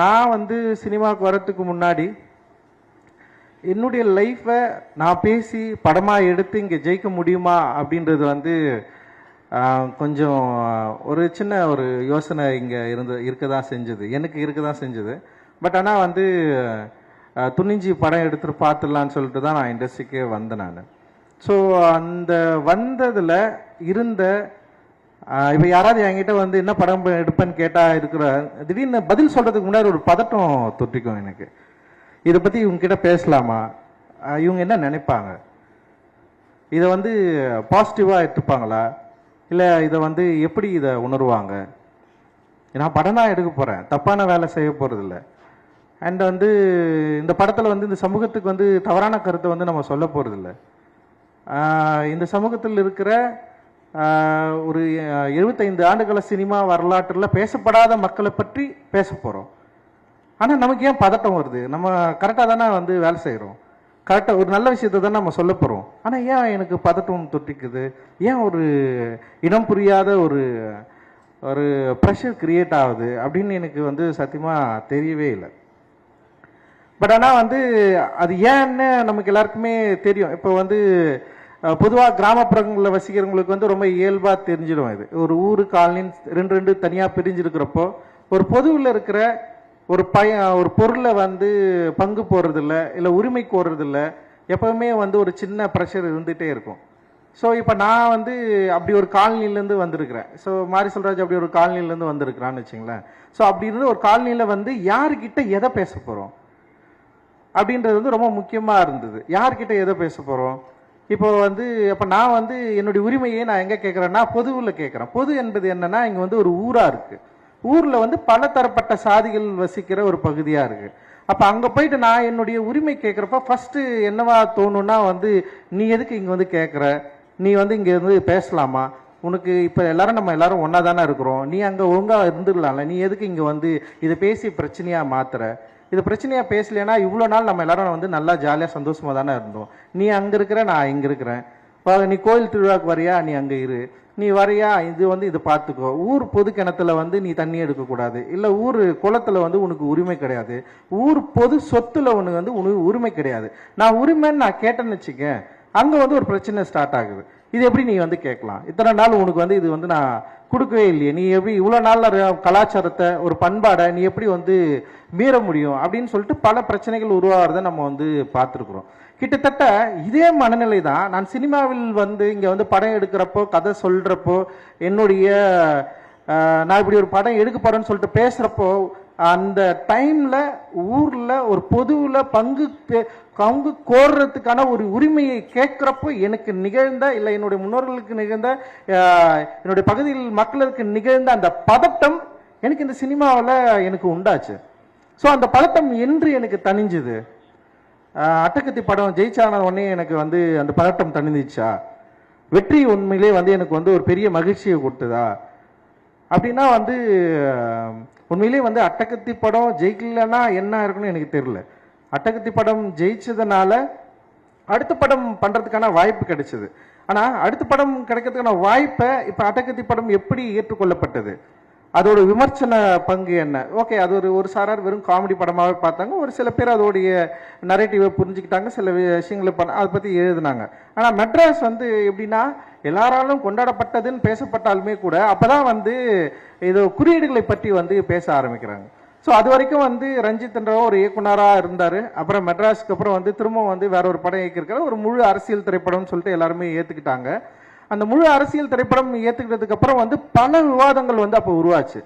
நான் வந்து சினிமாவுக்கு வரத்துக்கு முன்னாடி என்னுடைய லைஃப்பை நான் பேசி படமாக எடுத்து இங்கே ஜெயிக்க முடியுமா அப்படின்றது வந்து கொஞ்சம் ஒரு சின்ன ஒரு யோசனை இங்கே இருக்க தான் செஞ்சது, எனக்கு இருக்க தான் செஞ்சது. பட் ஆனால் வந்து துணிஞ்சி படம் எடுத்துகிட்டு பார்த்துடலான்னு சொல்லிட்டு தான் நான் இண்டஸ்ட்ரிக்கே வந்தேன் நான். ஸோ அந்த வந்ததில் இருந்த இப்போ யாராவது என்கிட்ட வந்து என்ன படம் எடுப்பேன்னு கேட்டால் இருக்கிற திடீர்னு பதில் சொல்கிறதுக்கு முன்னாடி ஒரு பதட்டம் தொட்டிக்கும் எனக்கு. இதை பற்றி இவங்ககிட்ட பேசலாமா, இவங்க என்ன நினைப்பாங்க, இதை வந்து பாசிட்டிவாக எடுத்துப்பாங்களா, இல்லை இதை வந்து எப்படி இதை உணர்வாங்க. நான் படம் தான் எடுக்க போகிறேன், தப்பான வேலை செய்ய போகிறதில்ல. அண்ட் வந்து இந்த படத்தில் வந்து இந்த சமூகத்துக்கு வந்து தவறான கருத்தை வந்து நம்ம சொல்ல போகிறதில்ல. இந்த சமூகத்தில் இருக்கிற ஒரு 75 ஆண்டுகள சினிமா வரலாற்றில் பேசப்படாத மக்களை பற்றி பேச போகிறோம். ஆனால் நமக்கு ஏன் பதட்டம் வருது? நம்ம கரெக்டாக தானே வந்து வேலை செய்கிறோம், கரெக்டாக ஒரு நல்ல விஷயத்தை தானே நம்ம சொல்ல போகிறோம். ஆனால் ஏன் எனக்கு பதட்டம் தொட்டிக்குது? ஏன் ஒரு இனம் புரியாத ஒரு ஒரு ப்ரெஷர் கிரியேட் ஆகுது அப்படின்னு எனக்கு வந்து சத்தியமாக தெரியவே இல்லை. பட் ஆனால் வந்து அது ஏன்னு நமக்கு எல்லாருக்குமே தெரியும். இப்போ வந்து பொதுவாக கிராமப்புறங்களில் வசிக்கிறவங்களுக்கு வந்து ரொம்ப இயல்பாக தெரிஞ்சிடும். இது ஒரு ஊரு காலனின்னு ரெண்டு தனியாக பிரிஞ்சிருக்கிறப்போ ஒரு பொதுவில் இருக்கிற ஒரு பொருளை வந்து பங்கு போடுறதில்ல, இல்லை உரிமை கோர்றதில்ல, எப்பவுமே வந்து ஒரு சின்ன ப்ரெஷர் இருந்துகிட்டே இருக்கும். ஸோ இப்போ நான் வந்து அப்படி ஒரு காலனிலேருந்து வந்திருக்கிறேன். ஸோ மாரி செல்வராஜ் அப்படி ஒரு காலனிலேருந்து வந்திருக்கிறான்னு வச்சுங்களேன். ஸோ அப்படி இருந்து ஒரு காலனியில் வந்து யாருக்கிட்ட எதை பேச போகிறோம் அப்படின்றது வந்து ரொம்ப முக்கியமாக இருந்தது. யார்கிட்ட எதை பேச போகிறோம்? இப்போ வந்து அப்போ நான் வந்து என்னுடைய உரிமையை நான் எங்கே கேட்குறேன்னா பொதுவில் கேட்குறேன். பொது என்பது என்னன்னா இங்கே வந்து ஒரு ஊராக இருக்குது. ஊரில் வந்து பல தரப்பட்ட சாதிகள் வசிக்கிற ஒரு பகுதியாக இருக்குது. அப்போ அங்கே போயிட்டு நான் என்னுடைய உரிமை கேட்குறப்ப ஃபஸ்ட்டு என்னவா தோணுன்னா வந்து நீ எதுக்கு இங்கே வந்து கேட்குற, நீ வந்து இங்கே வந்து பேசலாமா, உனக்கு இப்போ நம்ம எல்லாரும் ஒன்றா தானே இருக்கிறோம், நீ அங்கே ஒழுங்காக இருந்துடலாம்ல, நீ எதுக்கு இங்கே வந்து இதை பேசி பிரச்சனையாக மாற்றுற, இது பிரச்சனையாக பேசலைன்னா இவ்வளோ நாள் நம்ம எல்லாரும் வந்து நல்லா ஜாலியாக சந்தோஷமாக தானே இருந்தோம், நீ அங்கே இருக்கிற நான் இங்கே இருக்கிறேன், நீ கோயில் திருவிழாவுக்கு வரியா நீ அங்கே இரு, நீ வரையா இது வந்து இதை பார்த்துக்கோ, ஊர் பொது கிணத்துல வந்து நீ தண்ணி எடுக்கக்கூடாது, இல்லை ஊர் குளத்தில் வந்து உனக்கு உரிமை கிடையாது, ஊர் பொது சொத்துல உனக்கு வந்து உனக்கு உரிமை கிடையாது, நான் உரிமைன்னு நான் கேட்டேன்னு வச்சுக்கேன், அங்கே வந்து ஒரு பிரச்சனை ஸ்டார்ட் ஆகுது. இது எப்படி நீ வந்து கேட்கலாம்? இத்தனை நாள் உனக்கு வந்து இது வந்து நான் கொடுக்கவே இல்லையே, நீ எப்படி இவ்வளோ நாள் கலாச்சாரத்தை ஒரு பண்பாடை நீ எப்படி வந்து மீற முடியும் அப்படின்னு சொல்லிட்டு பல பிரச்சனைகள் உருவாகிறத நம்ம வந்து பார்த்துருக்குறோம். கிட்டத்தட்ட இதே மனநிலை தான் நான் சினிமாவில் வந்து இங்கே வந்து படம் எடுக்கிறப்போ கதை சொல்கிறப்போ என்னுடைய நான் இப்படி ஒரு படம் எடுக்க போகிறேன்னு சொல்லிட்டு பேசுகிறப்போ அந்த டைமில் ஊரில் ஒரு பொதுவில் பங்கு கோர்றதுக்கான ஒரு உரிமையை கேட்குறப்போ எனக்கு நிகழ்ந்த இல்லை என்னுடைய முன்னோர்களுக்கு நிகழ்ந்த என்னுடைய பகுதியில் மக்களுக்கு நிகழ்ந்த அந்த பதட்டம் எனக்கு இந்த சினிமாவில் எனக்கு உண்டாச்சு. ஸோ அந்த பதட்டம் என்று எனக்கு தணிஞ்சுது. அட்டகத்தி படம் ஜெயிச்சான உடனே எனக்கு வந்து அந்த பதட்டம் தணிஞ்சிச்சா, வெற்றி உண்மையிலே வந்து எனக்கு வந்து ஒரு பெரிய மகிழ்ச்சியை கொடுத்ததா அப்படின்னா வந்து உண்மையிலே வந்து அட்டகத்தி படம் ஜெயிக்கலன்னா என்ன இருக்குன்னு எனக்கு தெரியல. அட்டகத்தி படம் ஜெயிச்சதுனால அடுத்த படம் பண்ணுறதுக்கான வாய்ப்பு கிடைச்சது. ஆனால் அடுத்த படம் கிடைக்கிறதுக்கான வாய்ப்பை இப்போ அட்டகத்தி படம் எப்படி ஏற்றுக்கொள்ளப்பட்டது, அதோட விமர்சன பங்கு என்ன? ஓகே, அது ஒரு சாரார் வெறும் காமெடி படமாகவே பார்த்தாங்க, ஒரு சில பேர் அதோடைய நரேட்டிவை புரிஞ்சுக்கிட்டாங்க, சில விஷயங்களை அதை பற்றி எழுதினாங்க. ஆனால் மெட்ராஸ் வந்து எப்படின்னா எல்லாராலும் கொண்டாடப்பட்டதுன்னு பேசப்பட்டாலுமே கூட அப்போதான் வந்து இது குறியீடுகளை பற்றி வந்து பேச ஆரம்பிக்கிறாங்க. ஸோ அது வரைக்கும் வந்து ரஞ்சித்ன்றவோ ஒரு இயக்குனராக இருந்தார். அப்புறம் மெட்ராஸ்க்கு அப்புறம் வந்து திரும்ப வந்து வேற ஒரு படம் இயக்கியிருக்கிற ஒரு முழு அரசியல் திரைப்படம்னு சொல்லிட்டு எல்லாருமே ஏற்றுக்கிட்டாங்க. அந்த முழு அரசியல் திரைப்படம் ஏற்றுக்கிட்டதுக்கு அப்புறம் வந்து பல விவாதங்கள் வந்து அப்போ உருவாச்சு.